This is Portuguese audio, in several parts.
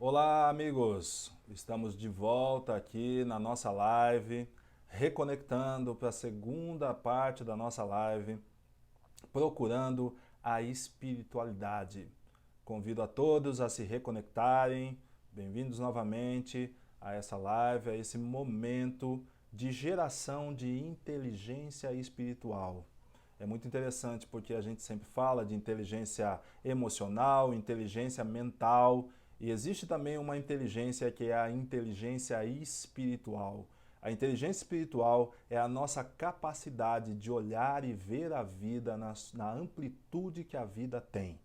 Olá, amigos! Estamos de volta aqui na nossa live, reconectando para a segunda parte da nossa live, procurando a espiritualidade. Convido a todos a se reconectarem. Bem-vindos novamente a essa live, a esse momento de geração de inteligência espiritual. É muito interessante porque a gente sempre fala de inteligência emocional, inteligência mental, e existe também uma inteligência que é a inteligência espiritual. A inteligência espiritual é a nossa capacidade de olhar e ver a vida na amplitude que a vida tem,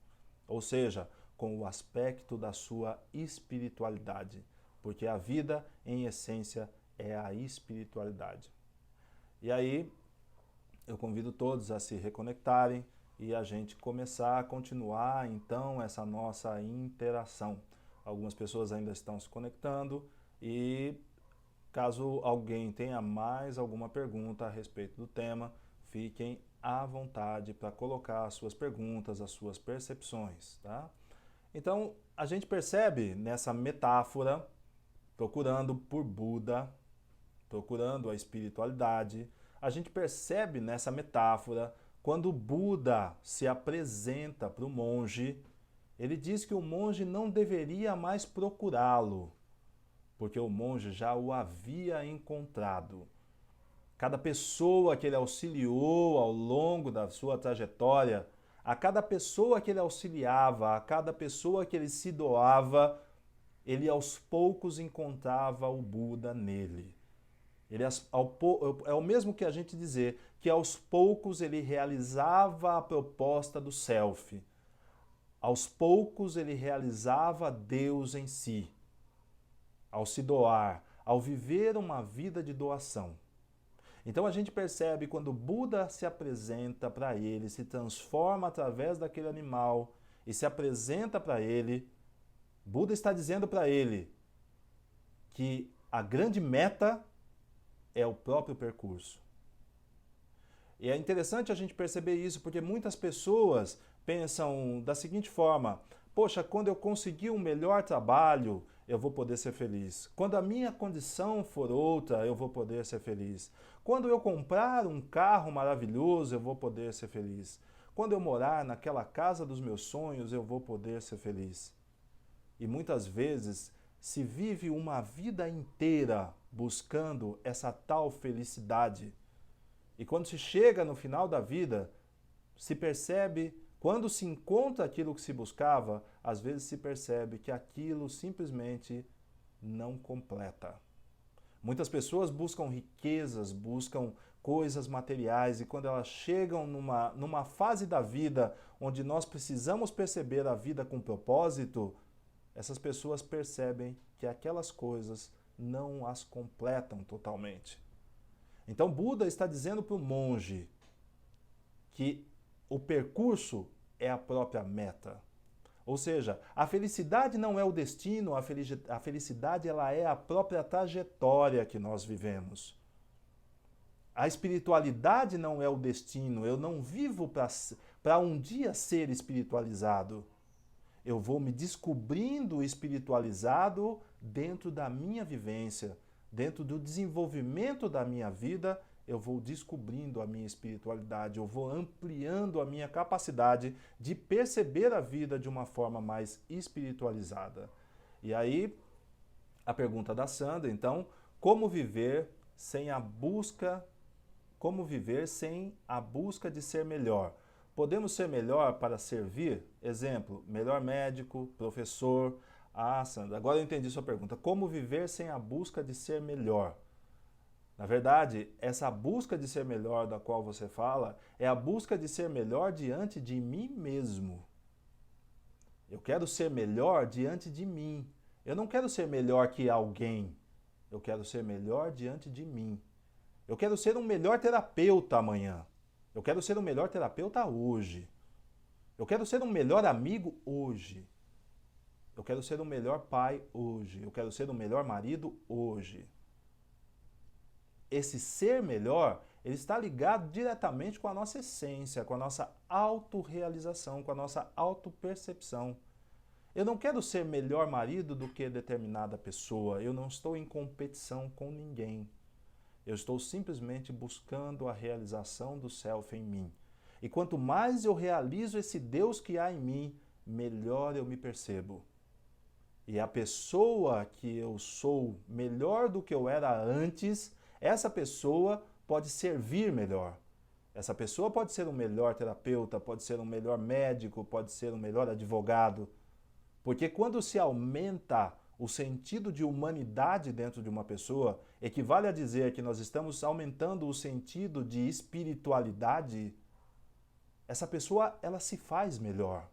ou seja, com o aspecto da sua espiritualidade, porque a vida, em essência, é a espiritualidade. E aí, eu convido todos a se reconectarem e a gente começar a continuar então essa nossa interação. Algumas pessoas ainda estão se conectando e caso alguém tenha mais alguma pergunta a respeito do tema, fiquem à vontade para colocar as suas perguntas, as suas percepções, tá? Então, a gente percebe nessa metáfora, procurando por Buda, procurando a espiritualidade, a gente percebe nessa metáfora, quando Buda se apresenta para o monge, ele diz que o monge não deveria mais procurá-lo, porque o monge já o havia encontrado. Cada pessoa que ele auxiliou ao longo da sua trajetória, a cada pessoa que ele auxiliava, a cada pessoa que ele se doava, ele aos poucos encontrava o Buda nele. Ele, é o mesmo que a gente dizer que aos poucos ele realizava a proposta do self. Aos poucos ele realizava Deus em si, ao se doar, ao viver uma vida de doação. Então a gente percebe quando Buda se apresenta para ele, se transforma através daquele animal e se apresenta para ele, Buda está dizendo para ele que a grande meta é o próprio percurso. E é interessante a gente perceber isso, porque muitas pessoas pensam da seguinte forma: poxa, quando eu conseguir um melhor trabalho, eu vou poder ser feliz. Quando a minha condição for outra, eu vou poder ser feliz. Quando eu comprar um carro maravilhoso, eu vou poder ser feliz. Quando eu morar naquela casa dos meus sonhos, eu vou poder ser feliz. E muitas vezes se vive uma vida inteira buscando essa tal felicidade. E quando se chega no final da vida, se percebe, quando se encontra aquilo que se buscava, às vezes se percebe que aquilo simplesmente não completa. Muitas pessoas buscam riquezas, buscam coisas materiais, e quando elas chegam numa fase da vida onde nós precisamos perceber a vida com propósito, essas pessoas percebem que aquelas coisas não as completam totalmente. Então Buda está dizendo para o monge que o percurso é a própria meta. Ou seja, a felicidade não é o destino, a felicidade ela é a própria trajetória que nós vivemos. A espiritualidade não é o destino, eu não vivo para um dia ser espiritualizado. Eu vou me descobrindo espiritualizado dentro da minha vivência, dentro do desenvolvimento da minha vida, eu vou descobrindo a minha espiritualidade, eu vou ampliando a minha capacidade de perceber a vida de uma forma mais espiritualizada. E aí, a pergunta da Sandra, então, como viver sem a busca, como viver sem a busca de ser melhor? Podemos ser melhor para servir? Exemplo, melhor médico, professor. Ah, Sandra, agora eu entendi sua pergunta. Como viver sem a busca de ser melhor? Na verdade, essa busca de ser melhor da qual você fala é a busca de ser melhor diante de mim mesmo. Eu quero ser melhor diante de mim. Eu não quero ser melhor que alguém. Eu quero ser melhor diante de mim. Eu quero ser um melhor terapeuta amanhã. Eu quero ser um melhor terapeuta hoje. Eu quero ser um melhor amigo hoje. Eu quero ser um melhor pai hoje. Eu quero ser um melhor marido hoje. Esse ser melhor, ele está ligado diretamente com a nossa essência, com a nossa autorrealização, com a nossa autopercepção. Eu não quero ser melhor marido do que determinada pessoa. Eu não estou em competição com ninguém. Eu estou simplesmente buscando a realização do self em mim. E quanto mais eu realizo esse Deus que há em mim, melhor eu me percebo. E a pessoa que eu sou melhor do que eu era antes, essa pessoa pode servir melhor. Essa pessoa pode ser um melhor terapeuta, pode ser um melhor médico, pode ser um melhor advogado. Porque quando se aumenta o sentido de humanidade dentro de uma pessoa, equivale a dizer que nós estamos aumentando o sentido de espiritualidade, essa pessoa ela se faz melhor.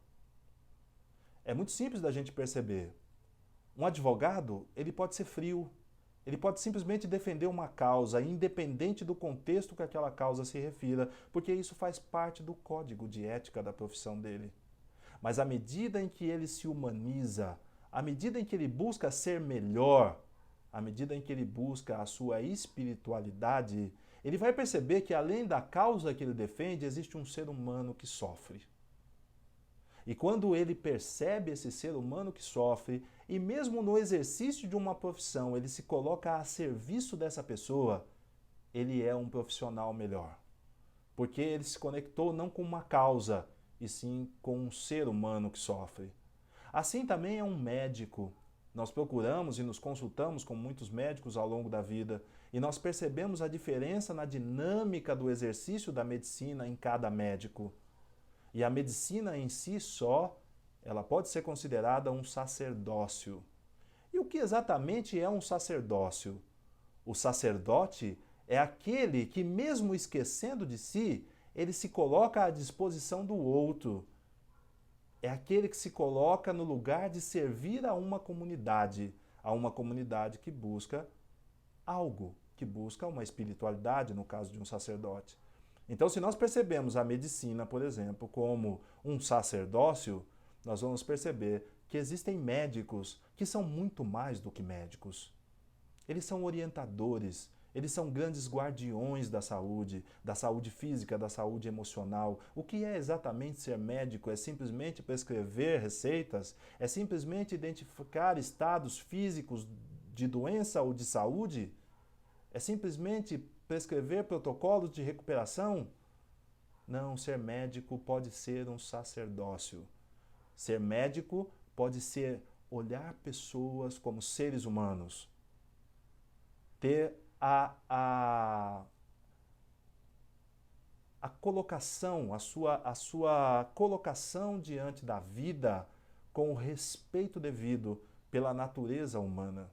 É muito simples da gente perceber. Um advogado, ele pode ser frio, ele pode simplesmente defender uma causa, independente do contexto que aquela causa se refira, porque isso faz parte do código de ética da profissão dele. Mas à medida em que ele se humaniza, à medida em que ele busca ser melhor, à medida em que ele busca a sua espiritualidade, ele vai perceber que além da causa que ele defende, existe um ser humano que sofre. E quando ele percebe esse ser humano que sofre, e mesmo no exercício de uma profissão, ele se coloca a serviço dessa pessoa, ele é um profissional melhor. Porque ele se conectou não com uma causa, e sim com um ser humano que sofre. Assim também é um médico. Nós procuramos e nos consultamos com muitos médicos ao longo da vida, e nós percebemos a diferença na dinâmica do exercício da medicina em cada médico. E a medicina em si só, ela pode ser considerada um sacerdócio. E o que exatamente é um sacerdócio? O sacerdote é aquele que, mesmo esquecendo de si, ele se coloca à disposição do outro. É aquele que se coloca no lugar de servir a uma comunidade que busca algo, que busca uma espiritualidade, no caso de um sacerdote. Então, se nós percebemos a medicina, por exemplo, como um sacerdócio, nós vamos perceber que existem médicos que são muito mais do que médicos. Eles são orientadores, eles são grandes guardiões da saúde física, da saúde emocional. O que é exatamente ser médico? É simplesmente prescrever receitas? É simplesmente identificar estados físicos de doença ou de saúde? É simplesmente prescrever protocolos de recuperação? Não, ser médico pode ser um sacerdócio. Ser médico pode ser olhar pessoas como seres humanos. Ter a colocação, a sua colocação diante da vida com o respeito devido pela natureza humana.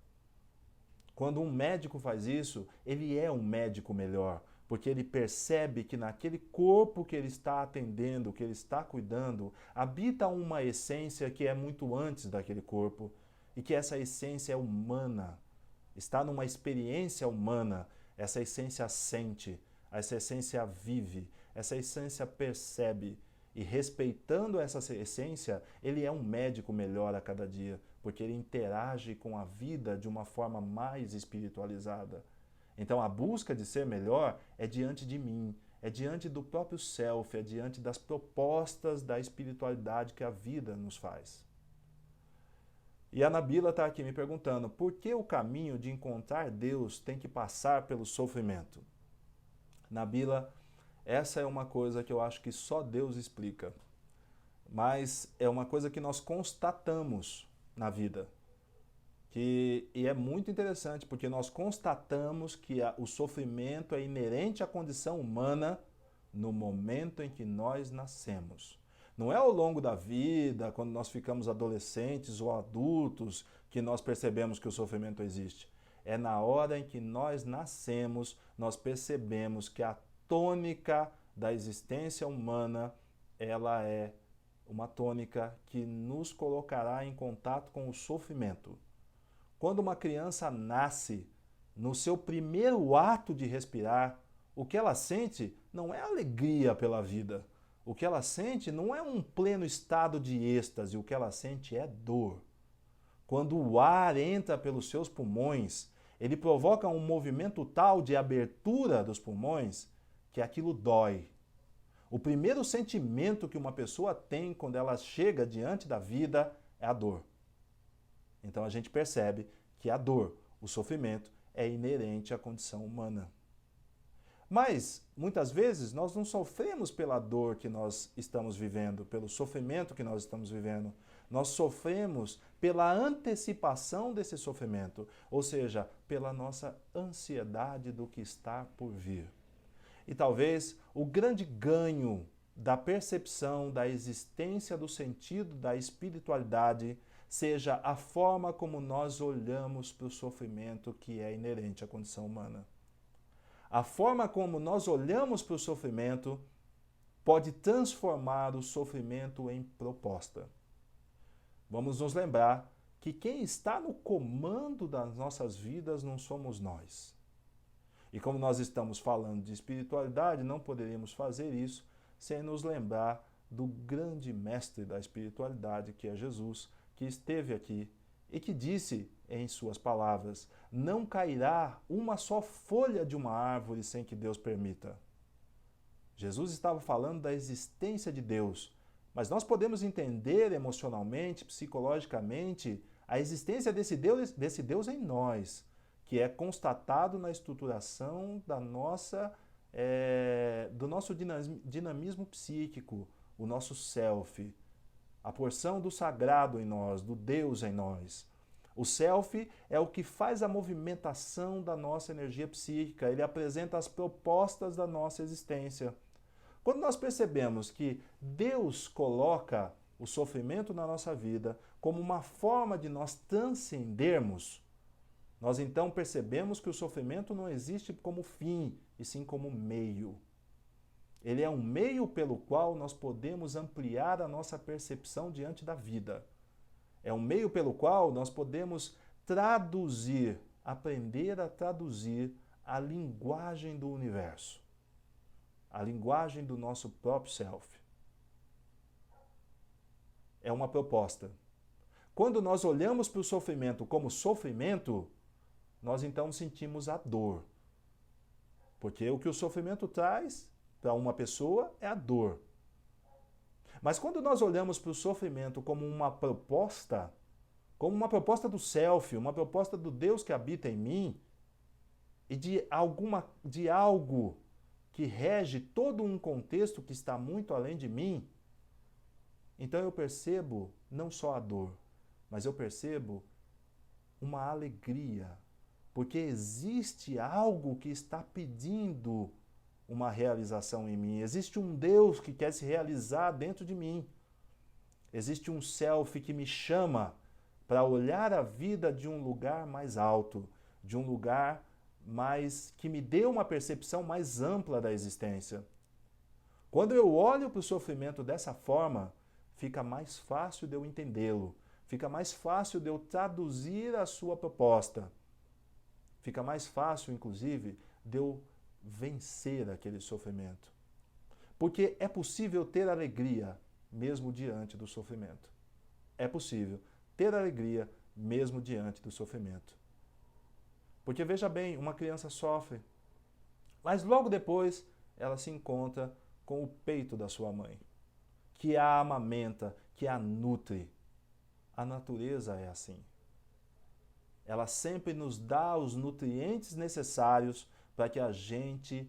Quando um médico faz isso, ele é um médico melhor, porque ele percebe que naquele corpo que ele está atendendo, que ele está cuidando, habita uma essência que é muito antes daquele corpo e que essa essência é humana, está numa experiência humana, essa essência sente, essa essência vive, essa essência percebe. E respeitando essa essência, ele é um médico melhor a cada dia, porque ele interage com a vida de uma forma mais espiritualizada. Então a busca de ser melhor é diante de mim, é diante do próprio self, é diante das propostas da espiritualidade que a vida nos faz. E a Nabila está aqui me perguntando, por que o caminho de encontrar Deus tem que passar pelo sofrimento? Nabila, essa é uma coisa que eu acho que só Deus explica, mas é uma coisa que nós constatamos na vida. E é muito interessante, porque nós constatamos que o sofrimento é inerente à condição humana no momento em que nós nascemos. Não é ao longo da vida, quando nós ficamos adolescentes ou adultos, que nós percebemos que o sofrimento existe. É na hora em que nós nascemos, nós percebemos que a tônica da existência humana, ela é uma tônica que nos colocará em contato com o sofrimento. Quando uma criança nasce, no seu primeiro ato de respirar, o que ela sente não é alegria pela vida. O que ela sente não é um pleno estado de êxtase, o que ela sente é dor. Quando o ar entra pelos seus pulmões, ele provoca um movimento tal de abertura dos pulmões que aquilo dói. O primeiro sentimento que uma pessoa tem quando ela chega diante da vida é a dor. Então a gente percebe que a dor, o sofrimento, é inerente à condição humana. Mas, muitas vezes, nós não sofremos pela dor que nós estamos vivendo, pelo sofrimento que nós estamos vivendo. Nós sofremos pela antecipação desse sofrimento, ou seja, pela nossa ansiedade do que está por vir. E talvez o grande ganho da percepção da existência do sentido da espiritualidade seja a forma como nós olhamos para o sofrimento que é inerente à condição humana. A forma como nós olhamos para o sofrimento pode transformar o sofrimento em proposta. Vamos nos lembrar que quem está no comando das nossas vidas não somos nós. E como nós estamos falando de espiritualidade, não poderíamos fazer isso sem nos lembrar do grande mestre da espiritualidade, que é Jesus, que esteve aqui e que disse em suas palavras: não cairá uma só folha de uma árvore sem que Deus permita. Jesus estava falando da existência de Deus, mas nós podemos entender emocionalmente, psicologicamente, a existência desse Deus em nós, que é constatado na estruturação da do nosso dinamismo psíquico, o nosso self, a porção do sagrado em nós, do Deus em nós. O self é o que faz a movimentação da nossa energia psíquica, ele apresenta as propostas da nossa existência. Quando nós percebemos que Deus coloca o sofrimento na nossa vida como uma forma de nós transcendermos, nós então percebemos que o sofrimento não existe como fim, e sim como meio. Ele é um meio pelo qual nós podemos ampliar a nossa percepção diante da vida. É um meio pelo qual nós podemos traduzir, aprender a traduzir a linguagem do universo, a linguagem do nosso próprio self. É uma proposta. Quando nós olhamos para o sofrimento como sofrimento, nós então sentimos a dor. Porque o que o sofrimento traz para uma pessoa é a dor. Mas quando nós olhamos para o sofrimento como uma proposta do self, uma proposta do Deus que habita em mim, e de algo que rege todo um contexto que está muito além de mim, então eu percebo não só a dor, mas eu percebo uma alegria, porque existe algo que está pedindo uma realização em mim. Existe um Deus que quer se realizar dentro de mim. Existe um self que me chama para olhar a vida de um lugar mais alto, de um lugar mais que me dê uma percepção mais ampla da existência. Quando eu olho para o sofrimento dessa forma, fica mais fácil de eu entendê-lo, fica mais fácil de eu traduzir a sua proposta. Fica mais fácil, inclusive, de eu vencer aquele sofrimento. Porque é possível ter alegria mesmo diante do sofrimento. É possível ter alegria mesmo diante do sofrimento. Porque veja bem, uma criança sofre, mas logo depois ela se encontra com o peito da sua mãe, que a amamenta, que a nutre. A natureza é assim. Ela sempre nos dá os nutrientes necessários para que a gente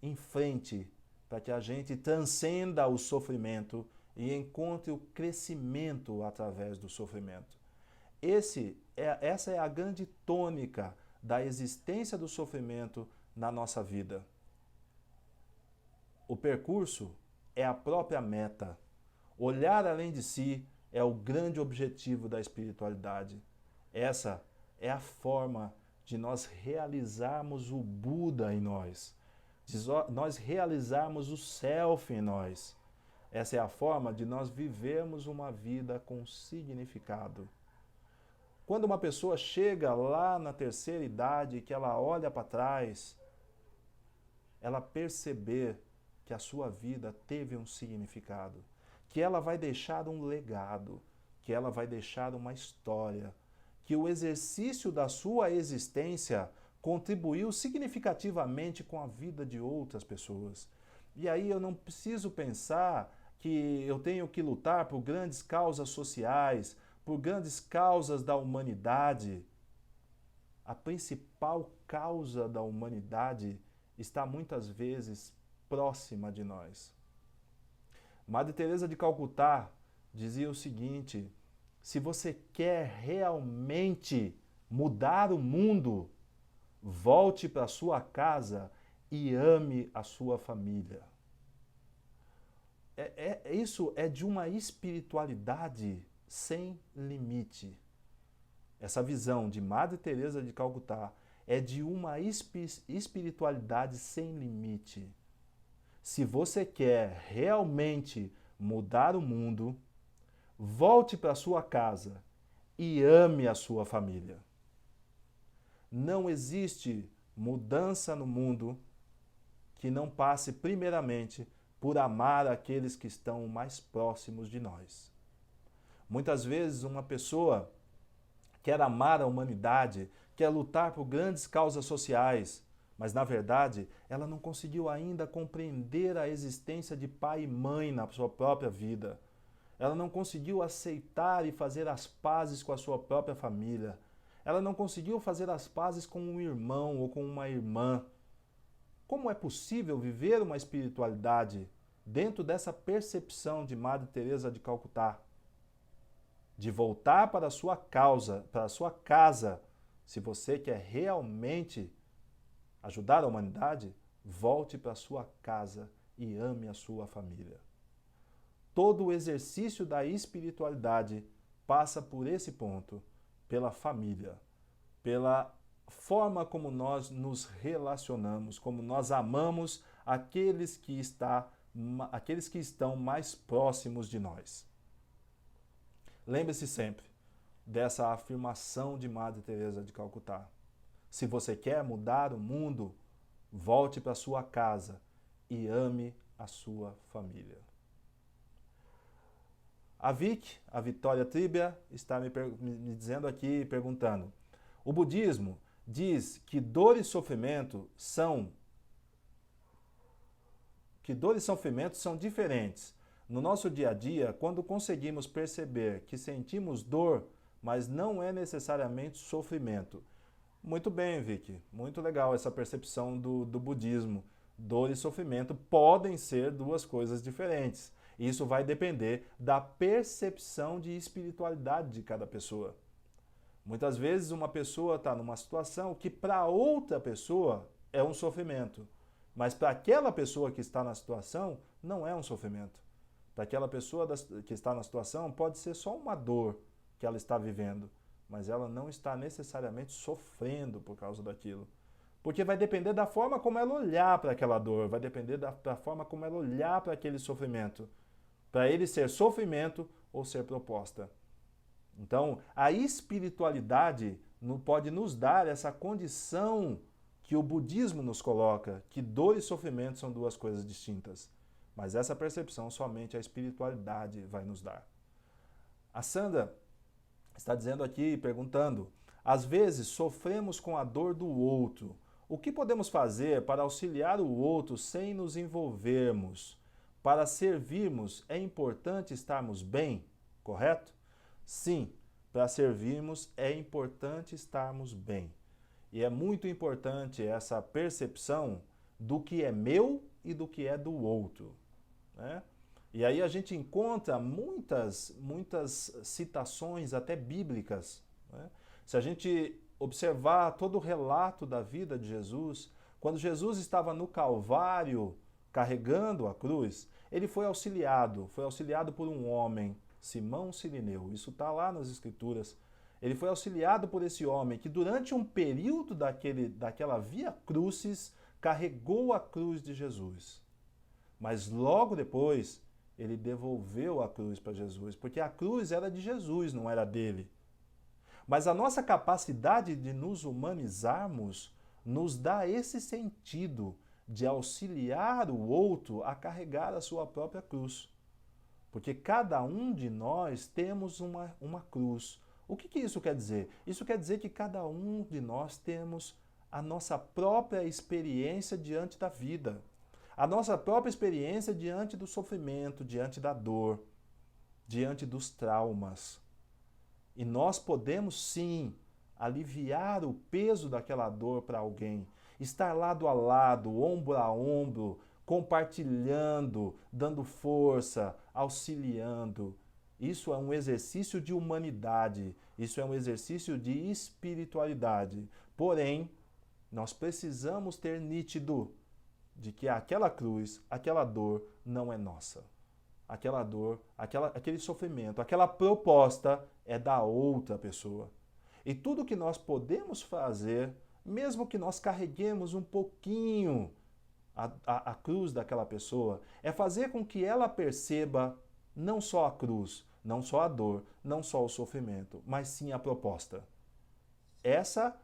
enfrente, para que a gente transcenda o sofrimento e encontre o crescimento através do sofrimento. Essa é a grande tônica da existência do sofrimento na nossa vida. O percurso é a própria meta. Olhar além de si é o grande objetivo da espiritualidade. Essa é a forma de nós realizarmos o Buda em nós, de nós realizarmos o Self em nós. Essa é a forma de nós vivermos uma vida com significado. Quando uma pessoa chega lá na terceira idade, que ela olha para trás, ela perceber que a sua vida teve um significado, que ela vai deixar um legado, que ela vai deixar uma história, que o exercício da sua existência contribuiu significativamente com a vida de outras pessoas. E aí eu não preciso pensar que eu tenho que lutar por grandes causas sociais, por grandes causas da humanidade, a principal causa da humanidade está muitas vezes próxima de nós. Madre Teresa de Calcutá dizia o seguinte: se você quer realmente mudar o mundo, volte para sua casa e ame a sua família. Isso é de uma espiritualidade sem limite. Essa visão de Madre Teresa de Calcutá é de uma espiritualidade sem limite. Se você quer realmente mudar o mundo, volte para sua casa e ame a sua família. Não existe mudança no mundo que não passe primeiramente por amar aqueles que estão mais próximos de nós. Muitas vezes uma pessoa quer amar a humanidade, quer lutar por grandes causas sociais, mas na verdade ela não conseguiu ainda compreender a existência de pai e mãe na sua própria vida. Ela não conseguiu aceitar e fazer as pazes com a sua própria família. Ela não conseguiu fazer as pazes com um irmão ou com uma irmã. Como é possível viver uma espiritualidade dentro dessa percepção de Madre Teresa de Calcutá? De voltar para a sua causa, para a sua casa, se você quer realmente ajudar a humanidade, volte para a sua casa e ame a sua família. Todo o exercício da espiritualidade passa por esse ponto, pela família, pela forma como nós nos relacionamos, como nós amamos aqueles que estão mais próximos de nós. Lembre-se sempre dessa afirmação de Madre Teresa de Calcutá. Se você quer mudar o mundo, volte para sua casa e ame a sua família. A Vitória Tríbia, está me dizendo aqui, perguntando: o budismo diz que dor e sofrimento são diferentes. No nosso dia a dia, quando conseguimos perceber que sentimos dor, mas não é necessariamente sofrimento. Muito bem, Vicky. Muito legal essa percepção do budismo. Dor e sofrimento podem ser duas coisas diferentes. Isso vai depender da percepção de espiritualidade de cada pessoa. Muitas vezes uma pessoa está numa situação que para outra pessoa é um sofrimento, mas para aquela pessoa que está na situação não é um sofrimento. Para aquela pessoa que está na situação pode ser só uma dor que ela está vivendo, mas ela não está necessariamente sofrendo por causa daquilo. Porque vai depender da forma como ela olhar para aquela dor, vai depender da forma como ela olhar para aquele sofrimento. Para ele ser sofrimento ou ser proposta. Então, a espiritualidade pode nos dar essa condição que o budismo nos coloca, que dor e sofrimento são duas coisas distintas. Mas essa percepção somente a espiritualidade vai nos dar. A Sandra está dizendo aqui, perguntando: às vezes sofremos com a dor do outro. O que podemos fazer para auxiliar o outro sem nos envolvermos? Para servirmos, é importante estarmos bem, correto? Sim, para servirmos é importante estarmos bem. E é muito importante essa percepção do que é meu e do que é do outro, né? E aí a gente encontra muitas citações, até bíblicas, né? Se a gente observar todo o relato da vida de Jesus, quando Jesus estava no Calvário carregando a cruz, ele foi auxiliado por um homem, Simão Cirineu. Isso está lá nas Escrituras. Ele foi auxiliado por esse homem que durante um período daquela via crucis carregou a cruz de Jesus. Mas logo depois ele devolveu a cruz para Jesus, porque a cruz era de Jesus, não era dele. Mas a nossa capacidade de nos humanizarmos nos dá esse sentido de auxiliar o outro a carregar a sua própria cruz. Porque cada um de nós temos uma cruz. O que isso quer dizer? Isso quer dizer que cada um de nós temos a nossa própria experiência diante da vida, a nossa própria experiência diante do sofrimento, diante da dor, diante dos traumas. E nós podemos sim aliviar o peso daquela dor para alguém, estar lado a lado, ombro a ombro, compartilhando, dando força, auxiliando. Isso é um exercício de humanidade, isso é um exercício de espiritualidade. Porém, nós precisamos ter nítido de que aquela cruz, aquela dor não é nossa. Aquela dor, aquele sofrimento, aquela proposta é da outra pessoa. E tudo que nós podemos fazer, mesmo que nós carreguemos um pouquinho a cruz daquela pessoa, é fazer com que ela perceba não só a cruz, não só a dor, não só o sofrimento, mas sim a proposta. Essa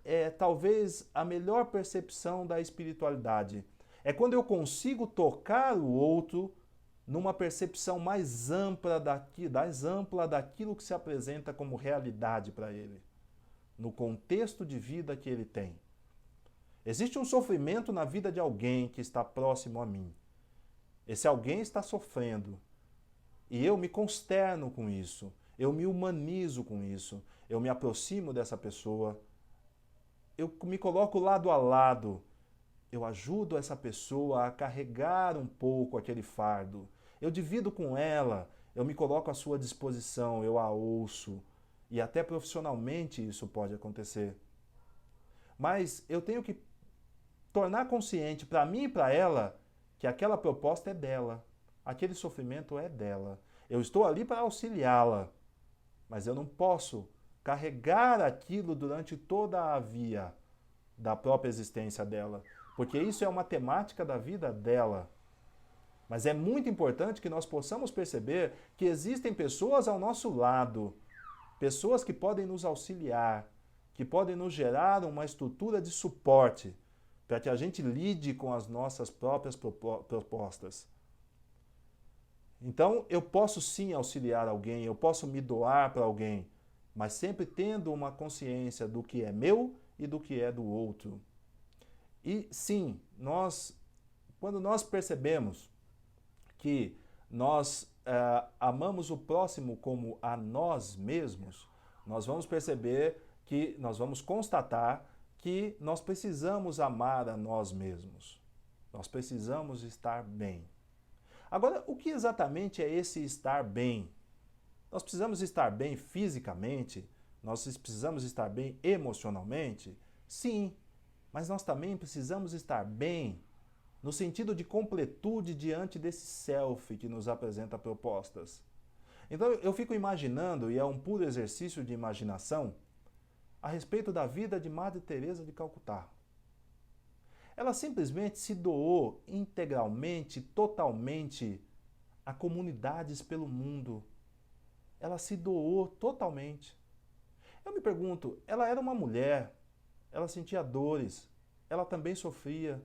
é talvez a melhor percepção da espiritualidade. É quando eu consigo tocar o outro numa percepção mais ampla daquilo que se apresenta como realidade para ele, no contexto de vida que ele tem. Existe um sofrimento na vida de alguém que está próximo a mim. Esse alguém está sofrendo. E eu me consterno com isso, eu me humanizo com isso, eu me aproximo dessa pessoa, eu me coloco lado a lado, eu ajudo essa pessoa a carregar um pouco aquele fardo, eu divido com ela, eu me coloco à sua disposição, eu a ouço, e até profissionalmente isso pode acontecer. Mas eu tenho que tornar consciente para mim e para ela que aquela proposta é dela, aquele sofrimento é dela. Eu estou ali para auxiliá-la, mas eu não posso carregar aquilo durante toda a via da própria existência dela, porque isso é uma temática da vida dela. Mas é muito importante que nós possamos perceber que existem pessoas ao nosso lado, pessoas que podem nos auxiliar, que podem nos gerar uma estrutura de suporte para que a gente lide com as nossas próprias propostas. Então, eu posso sim auxiliar alguém, eu posso me doar para alguém, mas sempre tendo uma consciência do que é meu e do que é do outro. E sim, quando nós percebemos que nós amamos o próximo como a nós mesmos, nós vamos perceber que nós vamos constatar que nós precisamos amar a nós mesmos. Nós precisamos estar bem. Agora, o que exatamente é esse estar bem? Nós precisamos estar bem fisicamente? Nós precisamos estar bem emocionalmente? Sim, mas nós também precisamos estar bem no sentido de completude diante desse self que nos apresenta propostas. Então eu fico imaginando, e é um puro exercício de imaginação, a respeito da vida de Madre Teresa de Calcutá. Ela simplesmente se doou integralmente, totalmente a comunidades pelo mundo. Ela se doou totalmente. Eu me pergunto, ela era uma mulher, ela sentia dores, ela também sofria.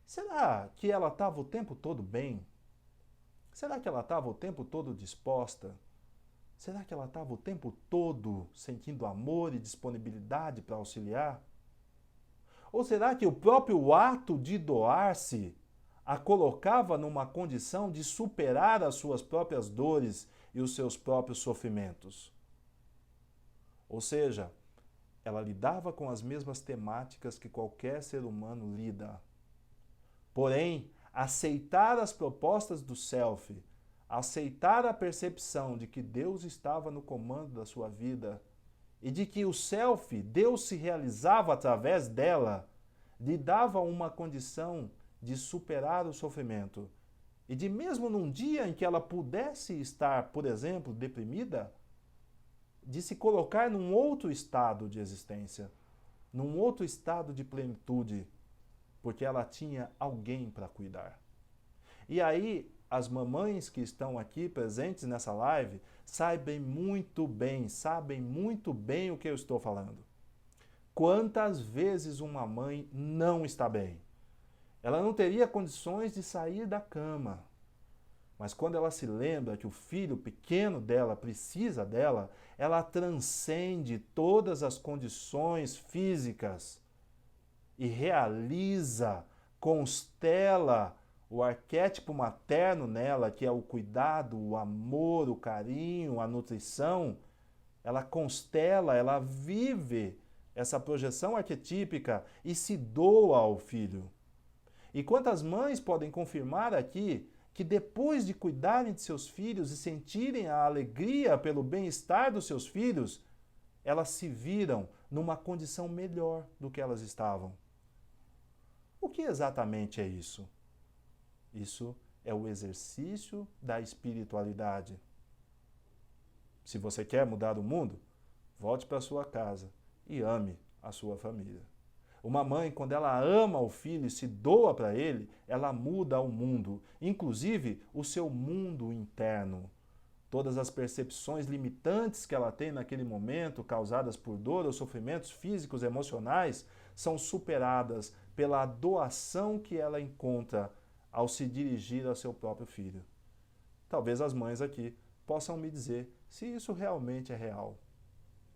Será que ela estava o tempo todo bem? Será que ela estava o tempo todo disposta? Será que ela estava o tempo todo sentindo amor e disponibilidade para auxiliar? Ou será que o próprio ato de doar-se a colocava numa condição de superar as suas próprias dores e os seus próprios sofrimentos? Ou seja, ela lidava com as mesmas temáticas que qualquer ser humano lida. Porém, aceitar as propostas do self, aceitar a percepção de que Deus estava no comando da sua vida e de que o self, Deus se realizava através dela, lhe dava uma condição de superar o sofrimento. E de mesmo num dia em que ela pudesse estar, por exemplo, deprimida, de se colocar num outro estado de existência, num outro estado de plenitude, porque ela tinha alguém para cuidar. E aí, as mamães que estão aqui presentes nessa live sabem muito bem o que eu estou falando. Quantas vezes uma mãe não está bem? Ela não teria condições de sair da cama. Mas quando ela se lembra que o filho pequeno dela precisa dela, ela transcende todas as condições físicas e realiza, constela o arquétipo materno nela, que é o cuidado, o amor, o carinho, a nutrição, ela constela, ela vive essa projeção arquetípica e se doa ao filho. E quantas mães podem confirmar aqui que depois de cuidarem de seus filhos e sentirem a alegria pelo bem-estar dos seus filhos, elas se viram numa condição melhor do que elas estavam? O que exatamente é isso? Isso é o exercício da espiritualidade. Se você quer mudar o mundo, volte para sua casa e ame a sua família. Uma mãe, quando ela ama o filho e se doa para ele, ela muda o mundo, inclusive o seu mundo interno. Todas as percepções limitantes que ela tem naquele momento, causadas por dor ou sofrimentos físicos, emocionais, são superadas pela doação que ela encontra ao se dirigir ao seu próprio filho. Talvez as mães aqui possam me dizer se isso realmente é real,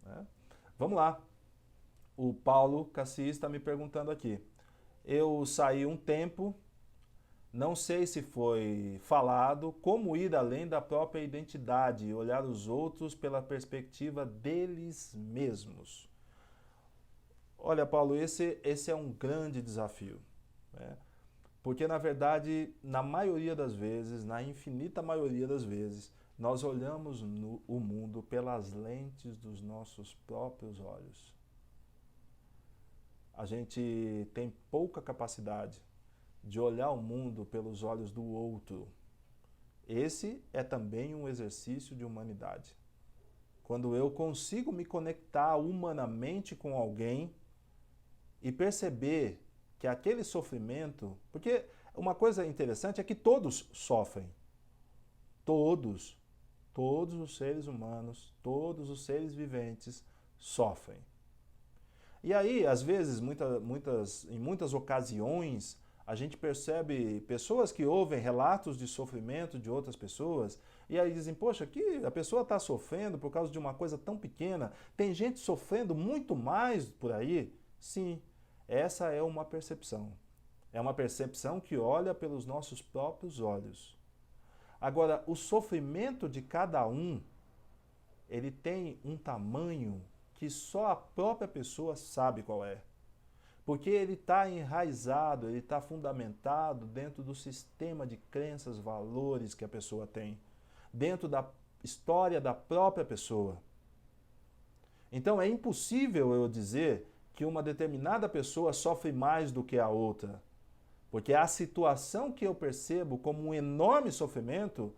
né? Vamos lá. O Paulo Cassis está me perguntando aqui. Eu saí um tempo, não sei se foi falado, como ir além da própria identidade e olhar os outros pela perspectiva deles mesmos. Olha, Paulo, esse é um grande desafio, né? Porque, na verdade, na maioria das vezes, na infinita maioria das vezes, nós olhamos o mundo pelas lentes dos nossos próprios olhos. A gente tem pouca capacidade de olhar o mundo pelos olhos do outro. Esse é também um exercício de humanidade. Quando eu consigo me conectar humanamente com alguém e perceber que aquele sofrimento... Porque uma coisa interessante é que todos sofrem. Todos os seres humanos, todos os seres viventes sofrem. E aí, às vezes, em muitas ocasiões, a gente percebe pessoas que ouvem relatos de sofrimento de outras pessoas e aí dizem, poxa, que a pessoa está sofrendo por causa de uma coisa tão pequena, tem gente sofrendo muito mais por aí? Sim, essa é uma percepção. É uma percepção que olha pelos nossos próprios olhos. Agora, o sofrimento de cada um, ele tem um tamanho que só a própria pessoa sabe qual é. Porque ele está enraizado, ele está fundamentado dentro do sistema de crenças, valores que a pessoa tem, dentro da história da própria pessoa. Então é impossível eu dizer que uma determinada pessoa sofre mais do que a outra, porque a situação que eu percebo como um enorme sofrimento,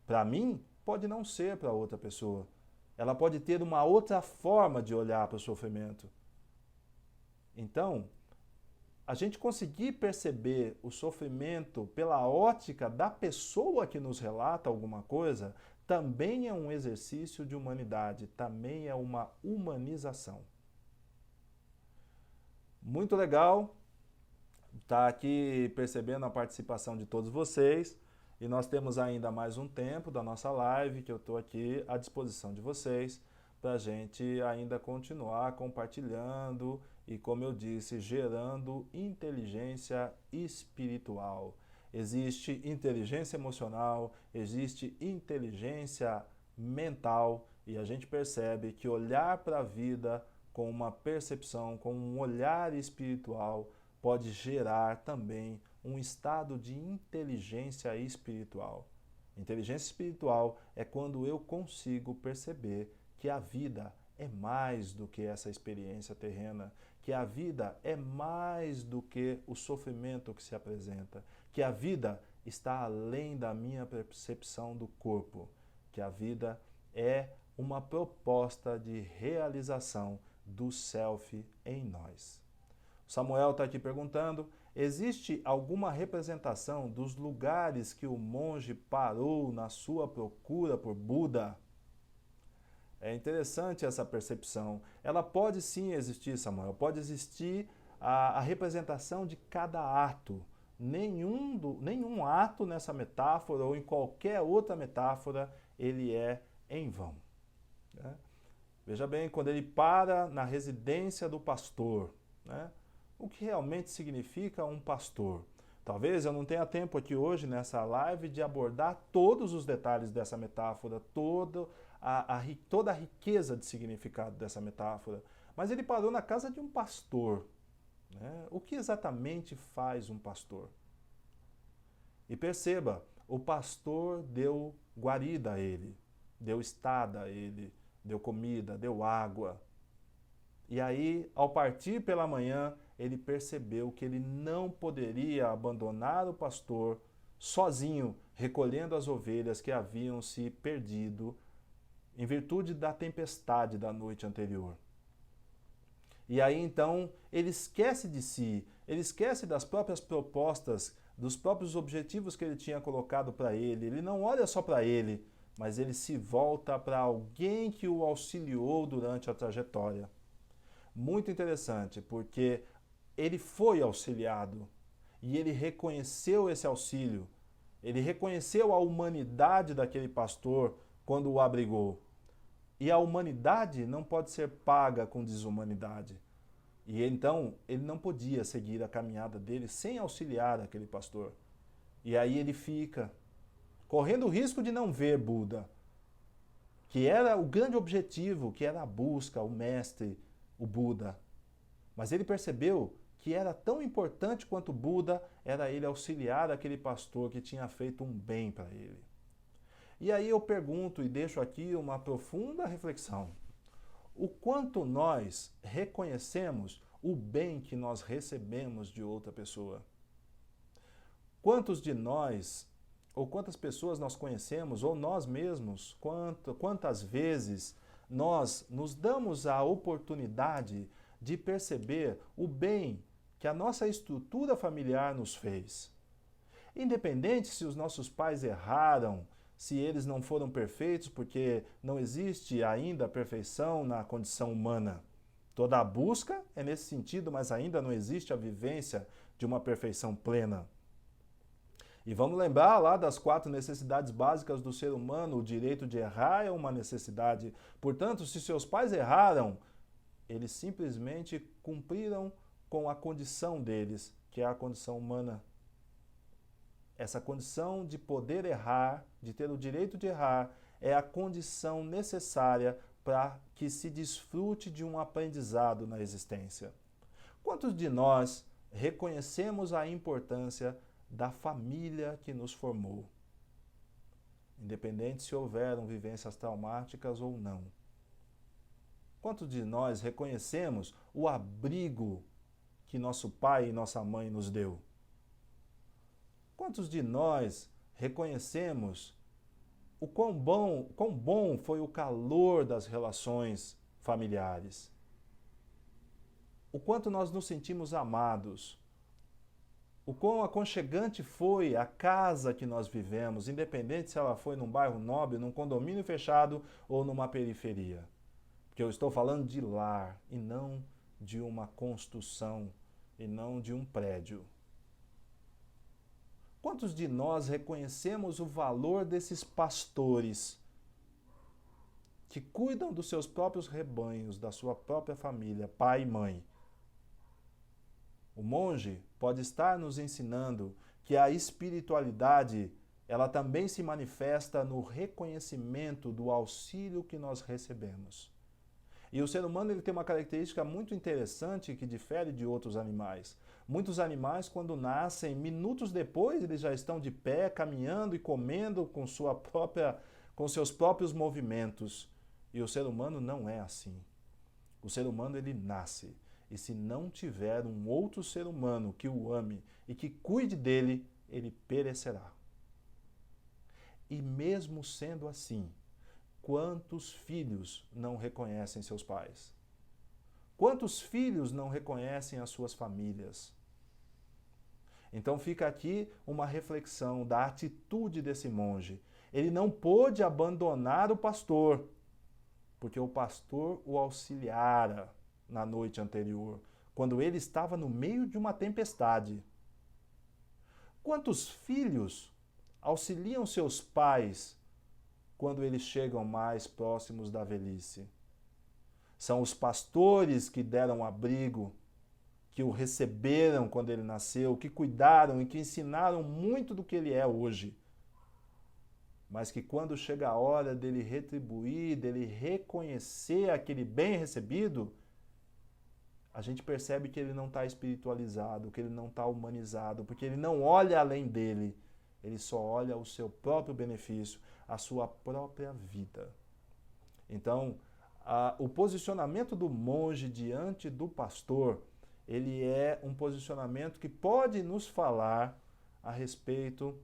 para mim, pode não ser para outra pessoa. Ela pode ter uma outra forma de olhar para o sofrimento. Então, a gente conseguir perceber o sofrimento pela ótica da pessoa que nos relata alguma coisa, também é um exercício de humanidade, também é uma humanização. Muito legal estar aqui percebendo a participação de todos vocês. E nós temos ainda mais um tempo da nossa live, que eu estou aqui à disposição de vocês, para a gente ainda continuar compartilhando e, como eu disse, gerando inteligência espiritual. Existe inteligência emocional, existe inteligência mental, e a gente percebe que olhar para a vida com uma percepção, com um olhar espiritual, pode gerar também um estado de inteligência espiritual. Inteligência espiritual é quando eu consigo perceber que a vida é mais do que essa experiência terrena, que a vida é mais do que o sofrimento que se apresenta, que a vida está além da minha percepção do corpo, que a vida é uma proposta de realização do self em nós. Samuel está aqui perguntando, existe alguma representação dos lugares que o monge parou na sua procura por Buda? É interessante essa percepção. Ela pode sim existir, Samuel, pode existir a representação de cada ato. Nenhum ato nessa metáfora ou em qualquer outra metáfora, ele é em vão, né? Veja bem, quando ele para na residência do pastor, né? O que realmente significa um pastor? Talvez eu não tenha tempo aqui hoje nessa live de abordar todos os detalhes dessa metáfora, toda a riqueza de significado dessa metáfora. Mas ele parou na casa de um pastor. Né? O que exatamente faz um pastor? E perceba, o pastor deu guarida a ele, deu estada a ele, deu comida, deu água. E aí, ao partir pela manhã, ele percebeu que ele não poderia abandonar o pastor sozinho, recolhendo as ovelhas que haviam se perdido em virtude da tempestade da noite anterior. E aí então ele esquece de si, ele esquece das próprias propostas, dos próprios objetivos que ele tinha colocado para ele não olha só para ele, mas ele se volta para alguém que o auxiliou durante a trajetória. Muito interessante, porque ele foi auxiliado e ele reconheceu esse auxílio, ele reconheceu a humanidade daquele pastor quando o abrigou. E a humanidade não pode ser paga com desumanidade. E então ele não podia seguir a caminhada dele sem auxiliar aquele pastor. E aí ele fica correndo o risco de não ver Buda, que era o grande objetivo, que era a busca, o mestre, o Buda. Mas ele percebeu que era tão importante quanto Buda, era ele auxiliar aquele pastor que tinha feito um bem para ele. E aí eu pergunto e deixo aqui uma profunda reflexão. O quanto nós reconhecemos o bem que nós recebemos de outra pessoa? Quantos de nós, ou quantas pessoas nós conhecemos, ou nós mesmos, quantas vezes nós nos damos a oportunidade de perceber o bem que a nossa estrutura familiar nos fez? Independente se os nossos pais erraram, se eles não foram perfeitos, porque não existe ainda a perfeição na condição humana. Toda a busca é nesse sentido, mas ainda não existe a vivência de uma perfeição plena. E vamos lembrar lá das 4 necessidades básicas do ser humano, o direito de errar é uma necessidade. Portanto, se seus pais erraram, eles simplesmente cumpriram com a condição deles, que é a condição humana. Essa condição de poder errar, de ter o direito de errar, é a condição necessária para que se desfrute de um aprendizado na existência. Quantos de nós reconhecemos a importância da família que nos formou? Independente se houveram vivências traumáticas ou não. Quantos de nós reconhecemos o abrigo que nosso pai e nossa mãe nos deu? Quantos de nós reconhecemos o quão bom foi o calor das relações familiares? O quanto nós nos sentimos amados? O quão aconchegante foi a casa que nós vivemos, independente se ela foi num bairro nobre, num condomínio fechado ou numa periferia. Porque eu estou falando de lar e não de uma construção e não de um prédio. Quantos de nós reconhecemos o valor desses pastores que cuidam dos seus próprios rebanhos, da sua própria família, pai e mãe? O monge pode estar nos ensinando que a espiritualidade, ela também se manifesta no reconhecimento do auxílio que nós recebemos. E o ser humano ele tem uma característica muito interessante que difere de outros animais. Muitos animais, quando nascem, minutos depois eles já estão de pé, caminhando e comendo com seus próprios movimentos. E o ser humano não é assim. O ser humano ele nasce. E se não tiver um outro ser humano que o ame e que cuide dele, ele perecerá. E mesmo sendo assim, quantos filhos não reconhecem seus pais? Quantos filhos não reconhecem as suas famílias? Então fica aqui uma reflexão da atitude desse monge. Ele não pôde abandonar o pastor, porque o pastor o auxiliara na noite anterior, quando ele estava no meio de uma tempestade. Quantos filhos auxiliam seus pais quando eles chegam mais próximos da velhice? São os pastores que deram abrigo, que o receberam quando ele nasceu, que cuidaram e que ensinaram muito do que ele é hoje. Mas que quando chega a hora dele retribuir, dele reconhecer aquele bem recebido, a gente percebe que ele não está espiritualizado, que ele não está humanizado, porque ele não olha além dele, ele só olha o seu próprio benefício, a sua própria vida. Então, o posicionamento do monge diante do pastor, ele é um posicionamento que pode nos falar a respeito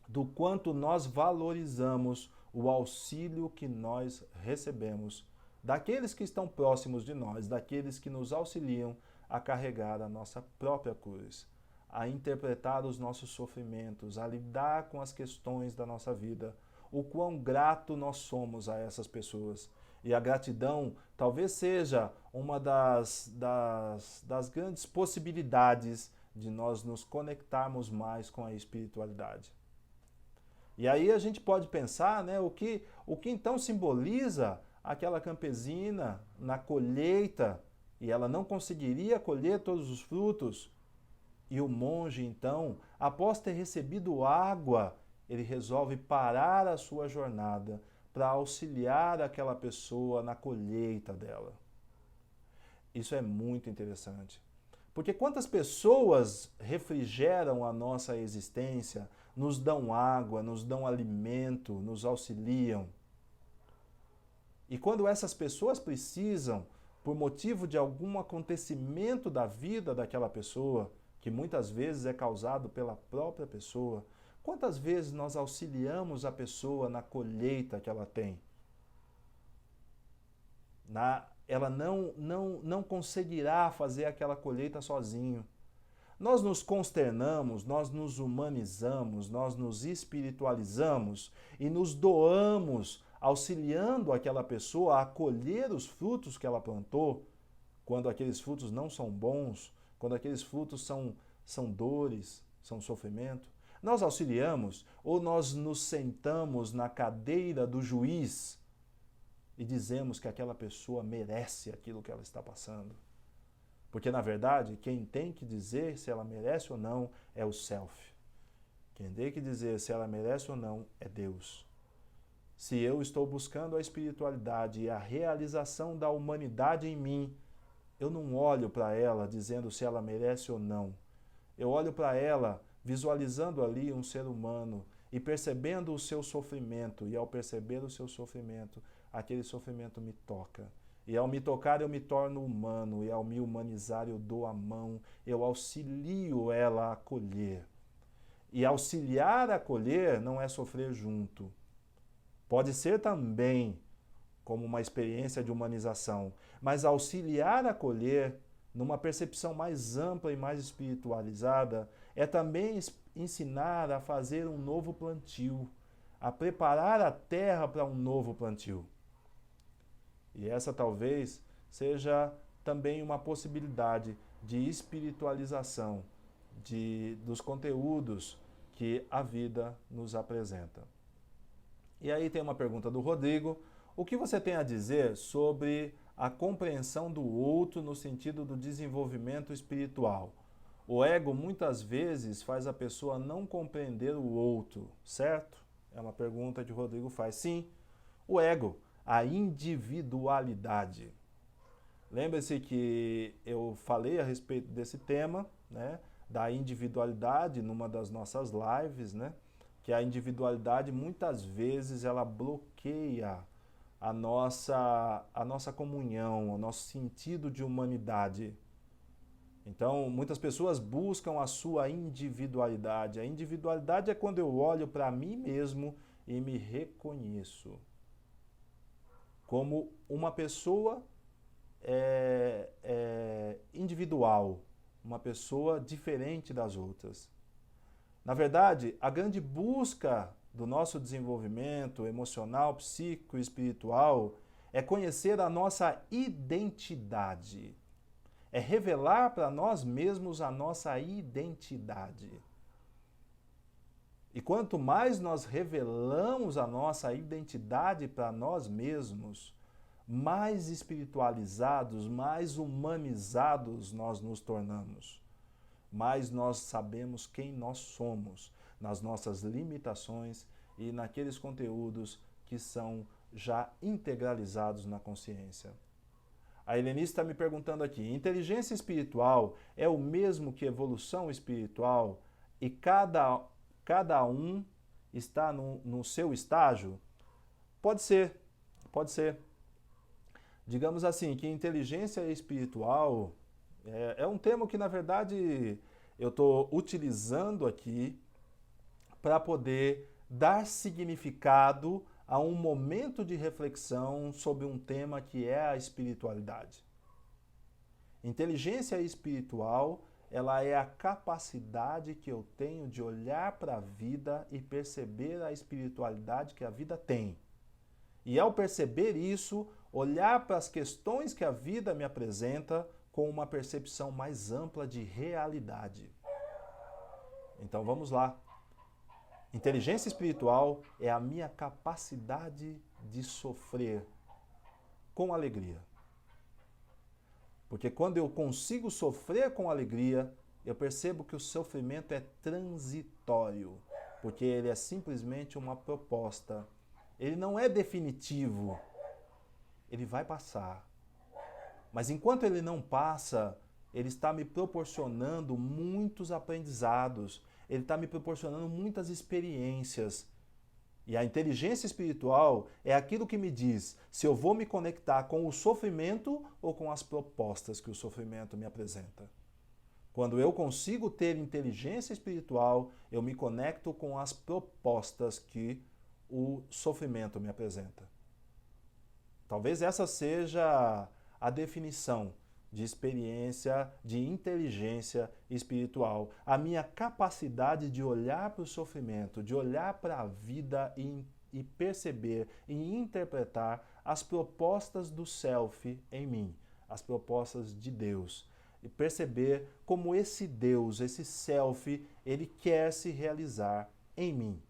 do quanto nós valorizamos o auxílio que nós recebemos daqueles que estão próximos de nós, daqueles que nos auxiliam a carregar a nossa própria cruz, a interpretar os nossos sofrimentos, a lidar com as questões da nossa vida, o quão grato nós somos a essas pessoas. E a gratidão talvez seja uma das grandes possibilidades de nós nos conectarmos mais com a espiritualidade. E aí a gente pode pensar, né, o que então simboliza aquela campesina na colheita, e ela não conseguiria colher todos os frutos, e o monge então, após ter recebido água, ele resolve parar a sua jornada para auxiliar aquela pessoa na colheita dela. Isso é muito interessante. Porque quantas pessoas refrigeram a nossa existência, nos dão água, nos dão alimento, nos auxiliam. E quando essas pessoas precisam, por motivo de algum acontecimento da vida daquela pessoa, que muitas vezes é causado pela própria pessoa, quantas vezes nós auxiliamos a pessoa na colheita que ela tem? Ela não conseguirá fazer aquela colheita sozinho. Nós nos consternamos, nós nos humanizamos, nós nos espiritualizamos e nos doamos, auxiliando aquela pessoa a colher os frutos que ela plantou, quando aqueles frutos não são bons, quando aqueles frutos são dores, são sofrimento. Nós auxiliamos ou nós nos sentamos na cadeira do juiz e dizemos que aquela pessoa merece aquilo que ela está passando. Porque, na verdade, quem tem que dizer se ela merece ou não é o self. Quem tem que dizer se ela merece ou não é Deus. Se eu estou buscando a espiritualidade e a realização da humanidade em mim, eu não olho para ela dizendo se ela merece ou não. Eu olho para ela visualizando ali um ser humano e percebendo o seu sofrimento. E ao perceber o seu sofrimento, aquele sofrimento me toca. E ao me tocar eu me torno humano, e ao me humanizar eu dou a mão, eu auxilio ela a acolher. E auxiliar a acolher não é sofrer junto. Pode ser também como uma experiência de humanização, mas auxiliar a acolher, numa percepção mais ampla e mais espiritualizada, é também ensinar a fazer um novo plantio, a preparar a terra para um novo plantio. E essa talvez seja também uma possibilidade de espiritualização dos conteúdos que a vida nos apresenta. E aí tem uma pergunta do Rodrigo. O que você tem a dizer sobre a compreensão do outro no sentido do desenvolvimento espiritual? O ego muitas vezes faz a pessoa não compreender o outro, certo? É uma pergunta que o Rodrigo faz. Sim, o ego. A individualidade. Lembre-se que eu falei a respeito desse tema, né, da individualidade numa das nossas lives, né, que a individualidade muitas vezes ela bloqueia a nossa comunhão, o nosso sentido de humanidade. Então, muitas pessoas buscam a sua individualidade. A individualidade é quando eu olho para mim mesmo e me reconheço como uma pessoa individual, uma pessoa diferente das outras. Na verdade, a grande busca do nosso desenvolvimento emocional, psíquico e espiritual é conhecer a nossa identidade, é revelar para nós mesmos a nossa identidade. E quanto mais nós revelamos a nossa identidade para nós mesmos, mais espiritualizados, mais humanizados nós nos tornamos. Mais nós sabemos quem nós somos, nas nossas limitações e naqueles conteúdos que são já integralizados na consciência. A Helenice está me perguntando aqui, inteligência espiritual é o mesmo que evolução espiritual e cada um está no seu estágio? Pode ser, pode ser. Digamos assim, que inteligência espiritual é um termo que, na verdade, eu estou utilizando aqui para poder dar significado a um momento de reflexão sobre um tema que é a espiritualidade. Inteligência espiritual, ela é a capacidade que eu tenho de olhar para a vida e perceber a espiritualidade que a vida tem. E ao perceber isso, olhar para as questões que a vida me apresenta com uma percepção mais ampla de realidade. Então vamos lá. Inteligência espiritual é a minha capacidade de sofrer com alegria. Porque quando eu consigo sofrer com alegria, eu percebo que o sofrimento é transitório, porque ele é simplesmente uma proposta. Ele não é definitivo. Ele vai passar. Mas enquanto ele não passa, ele está me proporcionando muitos aprendizados, ele está me proporcionando muitas experiências. E a inteligência espiritual é aquilo que me diz se eu vou me conectar com o sofrimento ou com as propostas que o sofrimento me apresenta. Quando eu consigo ter inteligência espiritual, eu me conecto com as propostas que o sofrimento me apresenta. Talvez essa seja a definição de experiência, de inteligência espiritual. A minha capacidade de olhar para o sofrimento, de olhar para a vida e perceber e interpretar as propostas do Self em mim, as propostas de Deus. E perceber como esse Deus, esse Self, ele quer se realizar em mim.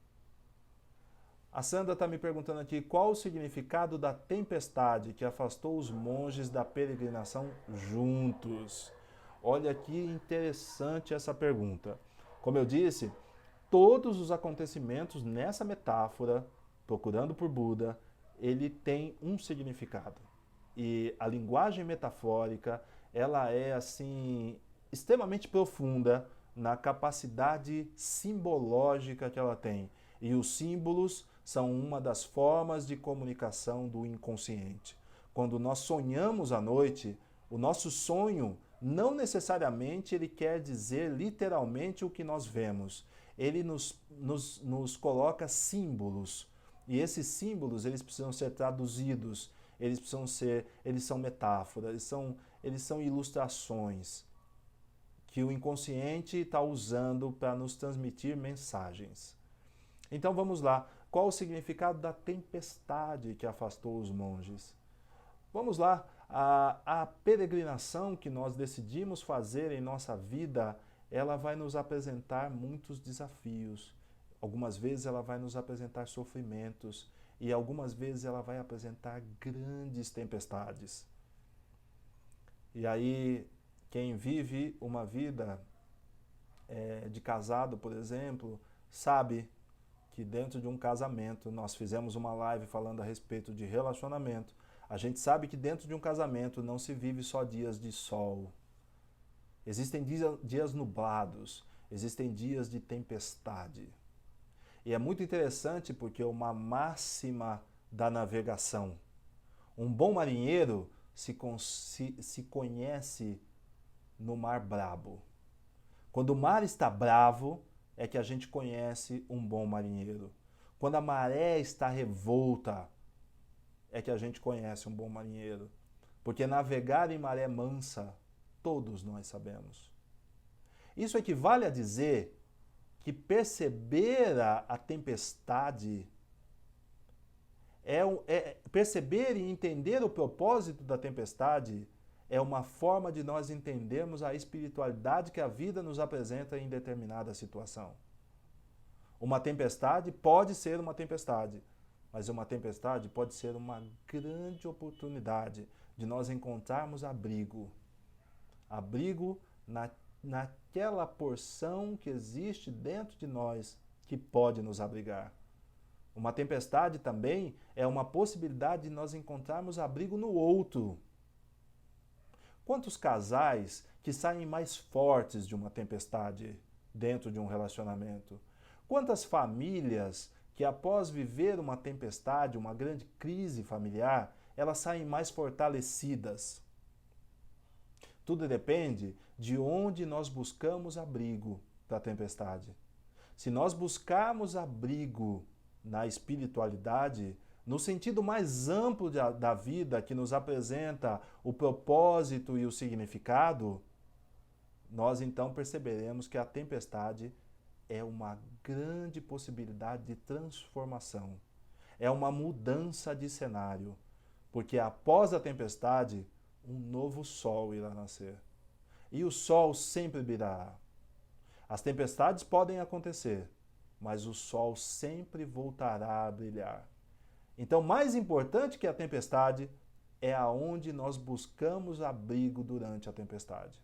A Sandra está me perguntando aqui qual o significado da tempestade que afastou os monges da peregrinação juntos. Olha que interessante essa pergunta. Como eu disse, todos os acontecimentos nessa metáfora, procurando por Buda, ele tem um significado. E a linguagem metafórica, ela é assim extremamente profunda na capacidade simbológica que ela tem. E os símbolos são uma das formas de comunicação do inconsciente. Quando nós sonhamos à noite, o nosso sonho não necessariamente ele quer dizer literalmente o que nós vemos. Ele nos coloca símbolos. E esses símbolos eles precisam ser traduzidos, eles são metáforas, eles são ilustrações que o inconsciente está usando para nos transmitir mensagens. Então vamos lá. Qual o significado da tempestade que afastou os monges? Vamos lá. A peregrinação que nós decidimos fazer em nossa vida, ela vai nos apresentar muitos desafios. Algumas vezes ela vai nos apresentar sofrimentos e algumas vezes ela vai apresentar grandes tempestades. E aí, quem vive uma vida de casado, por exemplo, sabe que dentro de um casamento, nós fizemos uma live falando a respeito de relacionamento, a gente sabe que dentro de um casamento não se vive só dias de sol. Existem dias nublados, existem dias de tempestade. E é muito interessante porque é uma máxima da navegação. Um bom marinheiro se conhece no mar brabo. Quando o mar está bravo, é que a gente conhece um bom marinheiro. Quando a maré está revolta, é que a gente conhece um bom marinheiro. Porque navegar em maré mansa, todos nós sabemos. Isso equivale a dizer que perceber a tempestade, perceber e entender o propósito da tempestade é uma forma de nós entendermos a espiritualidade que a vida nos apresenta em determinada situação. Uma tempestade pode ser uma tempestade, mas uma tempestade pode ser uma grande oportunidade de nós encontrarmos abrigo. Abrigo naquela porção que existe dentro de nós que pode nos abrigar. Uma tempestade também é uma possibilidade de nós encontrarmos abrigo no outro. Quantos casais que saem mais fortes de uma tempestade dentro de um relacionamento? Quantas famílias que após viver uma tempestade, uma grande crise familiar, elas saem mais fortalecidas? Tudo depende de onde nós buscamos abrigo para a tempestade. Se nós buscarmos abrigo na espiritualidade, no sentido mais amplo da vida, que nos apresenta o propósito e o significado, nós então perceberemos que a tempestade é uma grande possibilidade de transformação. É uma mudança de cenário, porque após a tempestade, um novo sol irá nascer. E o sol sempre brilhará. As tempestades podem acontecer, mas o sol sempre voltará a brilhar. Então, mais importante que a tempestade é aonde nós buscamos abrigo durante a tempestade.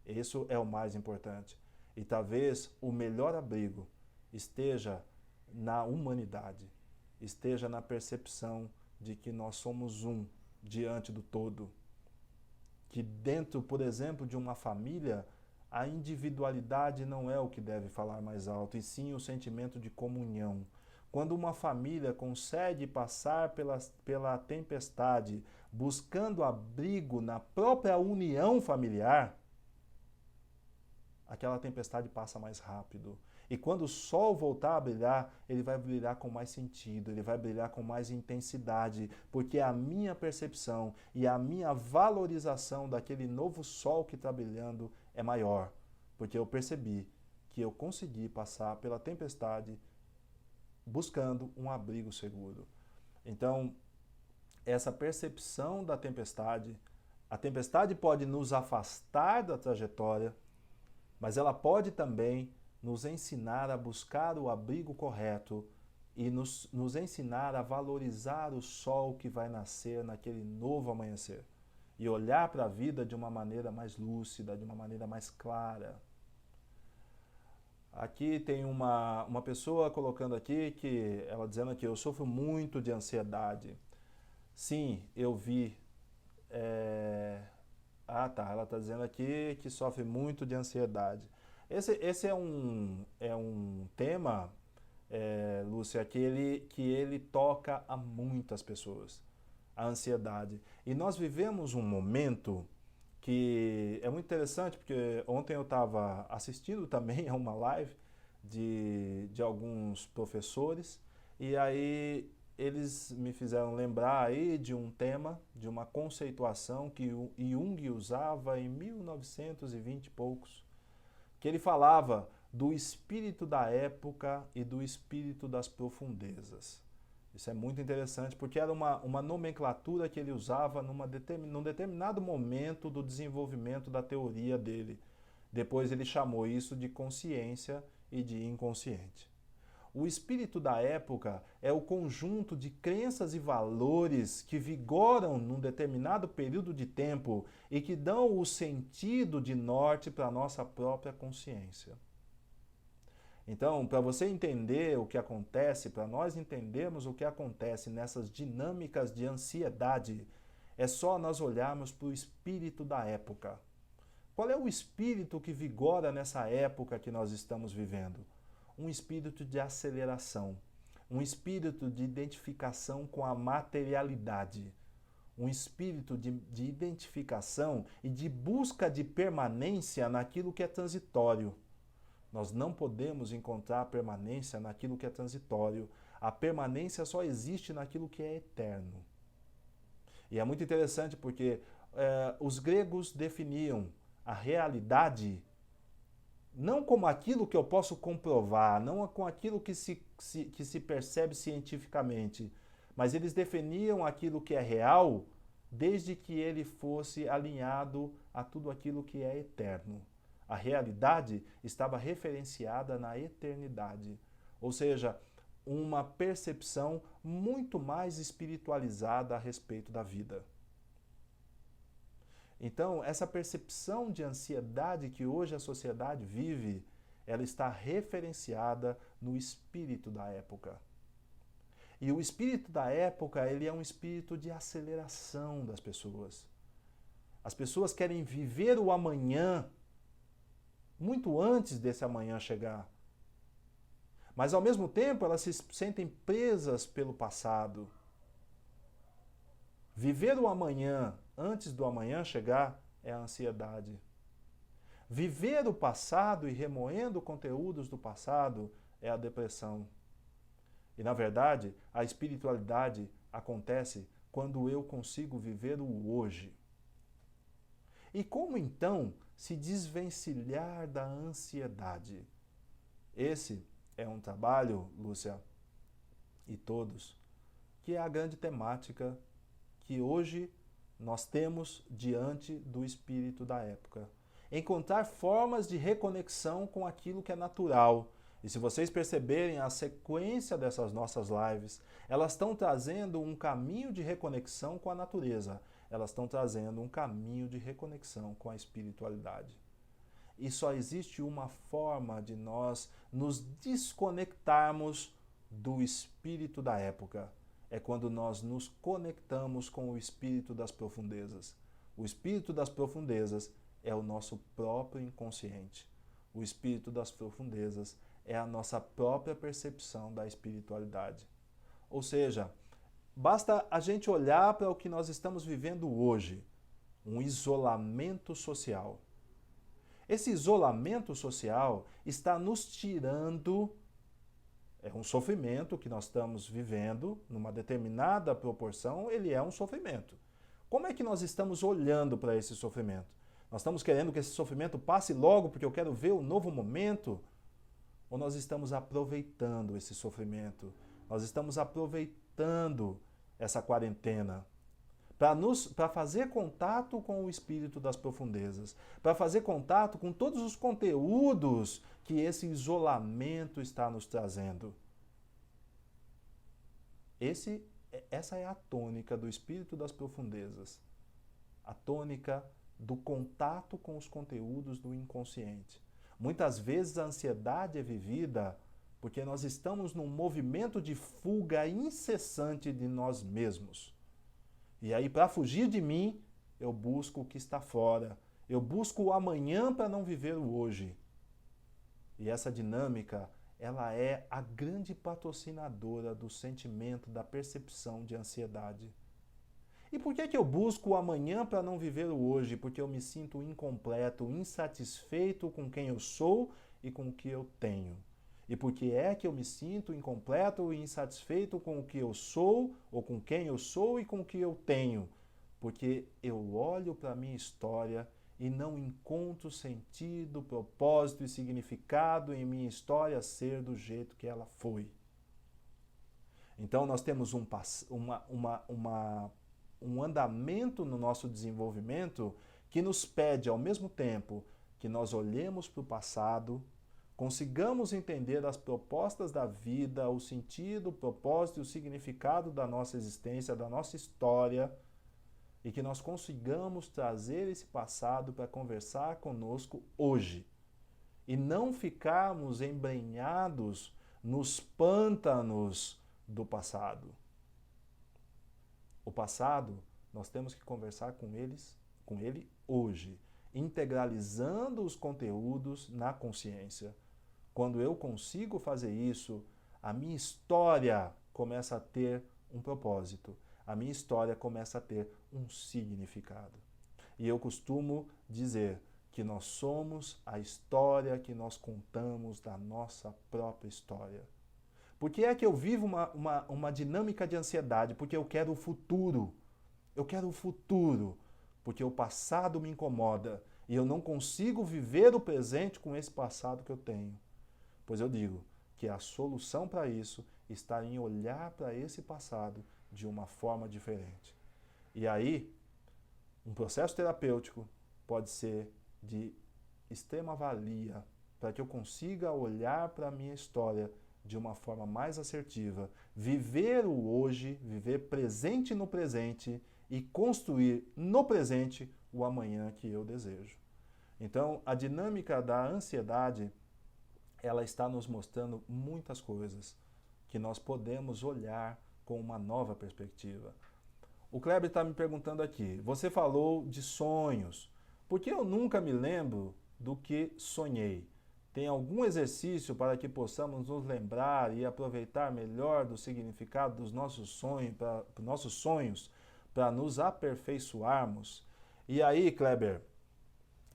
Isso é o mais importante. E talvez o melhor abrigo esteja na humanidade, esteja na percepção de que nós somos um diante do todo. Que dentro, por exemplo, de uma família, a individualidade não é o que deve falar mais alto, e sim o sentimento de comunhão. Quando uma família consegue passar pela tempestade, buscando abrigo na própria união familiar, aquela tempestade passa mais rápido. E quando o sol voltar a brilhar, ele vai brilhar com mais sentido, ele vai brilhar com mais intensidade, porque a minha percepção e a minha valorização daquele novo sol que está brilhando é maior, porque eu percebi que eu consegui passar pela tempestade buscando um abrigo seguro. Então, essa percepção da tempestade, a tempestade pode nos afastar da trajetória, mas ela pode também nos ensinar a buscar o abrigo correto e nos ensinar a valorizar o sol que vai nascer naquele novo amanhecer. E olhar para a vida de uma maneira mais lúcida, de uma maneira mais clara. Aqui tem uma pessoa colocando aqui, que ela dizendo que eu sofro muito de ansiedade. Sim, eu vi. Ela está dizendo aqui que sofre muito de ansiedade. Esse é um tema, Lúcia, que ele toca a muitas pessoas, a ansiedade. E nós vivemos um momento que é muito interessante, porque ontem eu estava assistindo também a uma live de alguns professores, e aí eles me fizeram lembrar aí de um tema, de uma conceituação que o Jung usava em 1920 e poucos, que ele falava do espírito da época e do espírito das profundezas. Isso é muito interessante, porque era uma nomenclatura que ele usava num determinado momento do desenvolvimento da teoria dele. Depois ele chamou isso de consciência e de inconsciente. O espírito da época é o conjunto de crenças e valores que vigoram num determinado período de tempo e que dão o sentido de norte para a nossa própria consciência. Então, para você entender o que acontece, para nós entendermos o que acontece nessas dinâmicas de ansiedade, é só nós olharmos para o espírito da época. Qual é o espírito que vigora nessa época que nós estamos vivendo? Um espírito de aceleração, um espírito de identificação com a materialidade, um espírito de identificação e de busca de permanência naquilo que é transitório. Nós não podemos encontrar permanência naquilo que é transitório. A permanência só existe naquilo que é eterno. E é muito interessante porque os gregos definiam a realidade não como aquilo que eu posso comprovar, não com aquilo que se percebe cientificamente, mas eles definiam aquilo que é real desde que ele fosse alinhado a tudo aquilo que é eterno. A realidade estava referenciada na eternidade. Ou seja, uma percepção muito mais espiritualizada a respeito da vida. Então, essa percepção de ansiedade que hoje a sociedade vive, ela está referenciada no espírito da época. E o espírito da época, ele é um espírito de aceleração das pessoas. As pessoas querem viver o amanhã muito antes desse amanhã chegar. Mas, ao mesmo tempo, elas se sentem presas pelo passado. Viver o amanhã antes do amanhã chegar é a ansiedade. Viver o passado e remoendo conteúdos do passado é a depressão. E, na verdade, a espiritualidade acontece quando eu consigo viver o hoje. E como, então, se desvencilhar da ansiedade? Esse é um trabalho, Lúcia, e todos, que é a grande temática que hoje nós temos diante do espírito da época. Encontrar formas de reconexão com aquilo que é natural. E se vocês perceberem a sequência dessas nossas lives, elas estão trazendo um caminho de reconexão com a natureza. Elas estão trazendo um caminho de reconexão com a espiritualidade. E só existe uma forma de nós nos desconectarmos do espírito da época. É quando nós nos conectamos com o espírito das profundezas. O espírito das profundezas é o nosso próprio inconsciente. O espírito das profundezas é a nossa própria percepção da espiritualidade. Ou seja, basta a gente olhar para o que nós estamos vivendo hoje, um isolamento social. Esse isolamento social está nos tirando, é um sofrimento que nós estamos vivendo, numa determinada proporção, ele é um sofrimento. Como é que nós estamos olhando para esse sofrimento? Nós estamos querendo que esse sofrimento passe logo porque eu quero ver o novo momento? Ou nós estamos aproveitando esse sofrimento? Nós estamos aproveitando essa quarentena para fazer contato com o espírito das profundezas, para fazer contato com todos os conteúdos que esse isolamento está nos trazendo. Essa é a tônica do espírito das profundezas, a tônica do contato com os conteúdos do inconsciente. Muitas vezes a ansiedade é vivida porque nós estamos num movimento de fuga incessante de nós mesmos. E aí, para fugir de mim, eu busco o que está fora. Eu busco o amanhã para não viver o hoje. E essa dinâmica, ela é a grande patrocinadora do sentimento, da percepção de ansiedade. E por que eu busco o amanhã para não viver o hoje? Porque eu me sinto incompleto, insatisfeito com quem eu sou e com o que eu tenho. E por que é que eu me sinto incompleto e insatisfeito com o que eu sou, ou com quem eu sou e com o que eu tenho? Porque eu olho para a minha história e não encontro sentido, propósito e significado em minha história ser do jeito que ela foi. Então nós temos um andamento no nosso desenvolvimento que nos pede, ao mesmo tempo, que nós olhemos para o passado, consigamos entender as propostas da vida, o sentido, o propósito e o significado da nossa existência, da nossa história, e que nós consigamos trazer esse passado para conversar conosco hoje. E não ficarmos embrenhados nos pântanos do passado. O passado, nós temos que conversar com ele hoje, integralizando os conteúdos na consciência. Quando eu consigo fazer isso, a minha história começa a ter um propósito. A minha história começa a ter um significado. E eu costumo dizer que nós somos a história que nós contamos da nossa própria história. Por que é que eu vivo uma dinâmica de ansiedade? Porque eu quero o futuro. Eu quero o futuro. Porque o passado me incomoda e eu não consigo viver o presente com esse passado que eu tenho. Pois eu digo que a solução para isso está em olhar para esse passado de uma forma diferente. E aí, um processo terapêutico pode ser de extrema valia para que eu consiga olhar para a minha história de uma forma mais assertiva, viver o hoje, viver presente no presente e construir no presente o amanhã que eu desejo. Então, a dinâmica da ansiedade, ela está nos mostrando muitas coisas que nós podemos olhar com uma nova perspectiva. O Kleber está me perguntando aqui, você falou de sonhos, por que eu nunca me lembro do que sonhei? Tem algum exercício para que possamos nos lembrar e aproveitar melhor do significado dos nossos sonhos para nos aperfeiçoarmos? E aí, Kleber,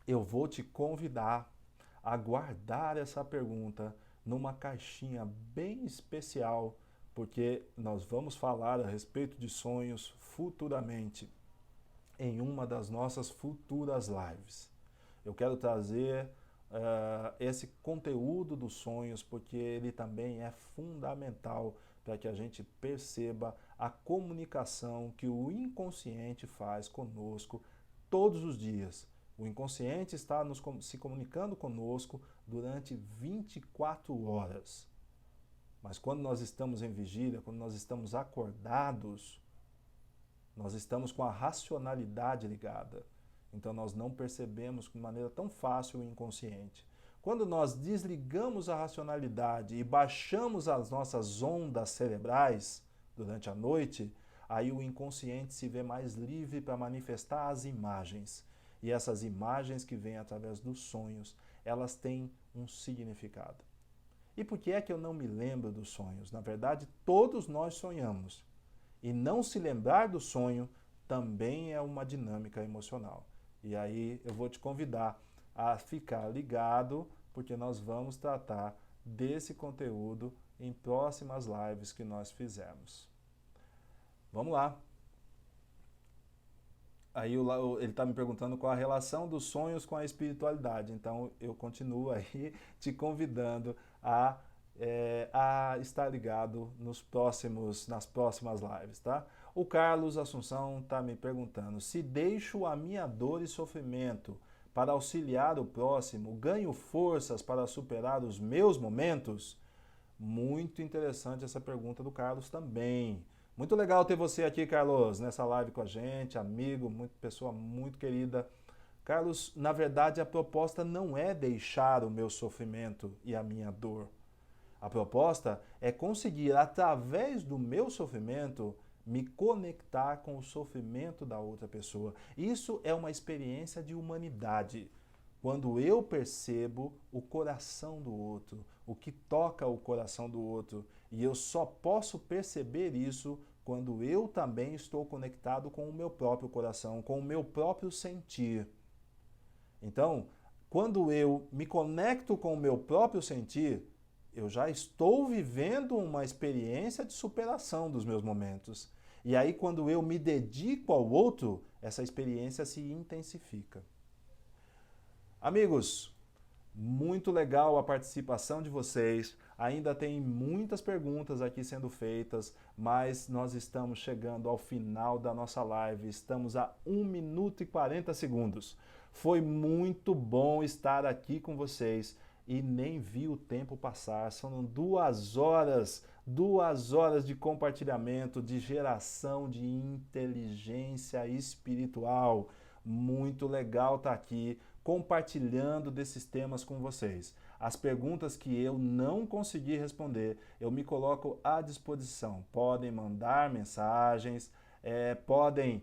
eu vou te convidar a guardar essa pergunta numa caixinha bem especial, porque nós vamos falar a respeito de sonhos futuramente em uma das nossas futuras lives. Eu quero trazer esse conteúdo dos sonhos, porque ele também é fundamental para que a gente perceba a comunicação que o inconsciente faz conosco todos os dias. O inconsciente está se comunicando conosco durante 24 horas. Mas quando nós estamos em vigília, quando nós estamos acordados, nós estamos com a racionalidade ligada. Então nós não percebemos de maneira tão fácil o inconsciente. Quando nós desligamos a racionalidade e baixamos as nossas ondas cerebrais durante a noite, aí o inconsciente se vê mais livre para manifestar as imagens. E essas imagens que vêm através dos sonhos, elas têm um significado. E por que é que eu não me lembro dos sonhos? Na verdade, todos nós sonhamos. E não se lembrar do sonho também é uma dinâmica emocional. E aí eu vou te convidar a ficar ligado, porque nós vamos tratar desse conteúdo em próximas lives que nós fizermos. Vamos lá. Aí ele está me perguntando qual a relação dos sonhos com a espiritualidade. Então eu continuo aí te convidando a estar ligado nas próximas lives, tá? O Carlos Assunção está me perguntando, se deixo a minha dor e sofrimento para auxiliar o próximo, ganho forças para superar os meus momentos? Muito interessante essa pergunta do Carlos também. Muito legal ter você aqui, Carlos, nessa live com a gente, amigo, pessoa muito querida. Carlos, na verdade a proposta não é deixar o meu sofrimento e a minha dor. A proposta é conseguir, através do meu sofrimento, me conectar com o sofrimento da outra pessoa. Isso é uma experiência de humanidade. Quando eu percebo o coração do outro, o que toca o coração do outro, e eu só posso perceber isso quando eu também estou conectado com o meu próprio coração, com o meu próprio sentir. Então, quando eu me conecto com o meu próprio sentir, eu já estou vivendo uma experiência de superação dos meus momentos. E aí, quando eu me dedico ao outro, essa experiência se intensifica. Amigos, muito legal a participação de vocês. Ainda tem muitas perguntas aqui sendo feitas, mas nós estamos chegando ao final da nossa live. Estamos a 1 minuto e 40 segundos. Foi muito bom estar aqui com vocês e nem vi o tempo passar. São 2 horas de compartilhamento, de geração de inteligência espiritual. Muito legal estar aqui compartilhando desses temas com vocês. As perguntas que eu não consegui responder, eu me coloco à disposição. Podem mandar mensagens, podem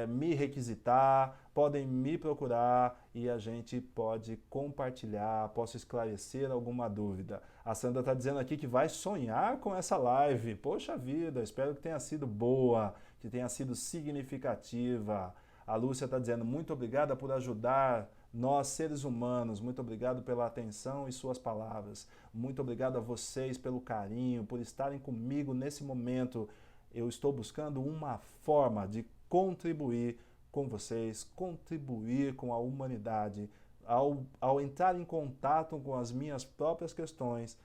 me requisitar, podem me procurar e a gente pode compartilhar, posso esclarecer alguma dúvida. A Sandra está dizendo aqui que vai sonhar com essa live. Poxa vida, espero que tenha sido boa, que tenha sido significativa. A Lúcia está dizendo, muito obrigada por ajudar nós, seres humanos. Muito obrigado pela atenção e suas palavras. Muito obrigado a vocês pelo carinho, por estarem comigo nesse momento. Eu estou buscando uma forma de contribuir com vocês, contribuir com a humanidade. Ao entrar em contato com as minhas próprias questões,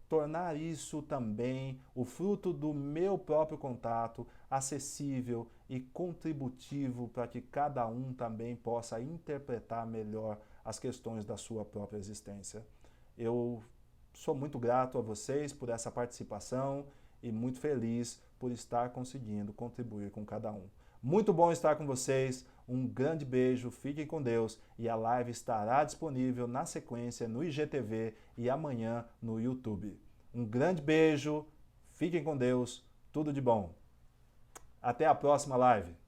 tornar isso também o fruto do meu próprio contato, acessível e contributivo para que cada um também possa interpretar melhor as questões da sua própria existência. Eu sou muito grato a vocês por essa participação e muito feliz por estar conseguindo contribuir com cada um. Muito bom estar com vocês, um grande beijo, fiquem com Deus e a live estará disponível na sequência no IGTV e amanhã no YouTube. Um grande beijo, fiquem com Deus, tudo de bom. Até a próxima live.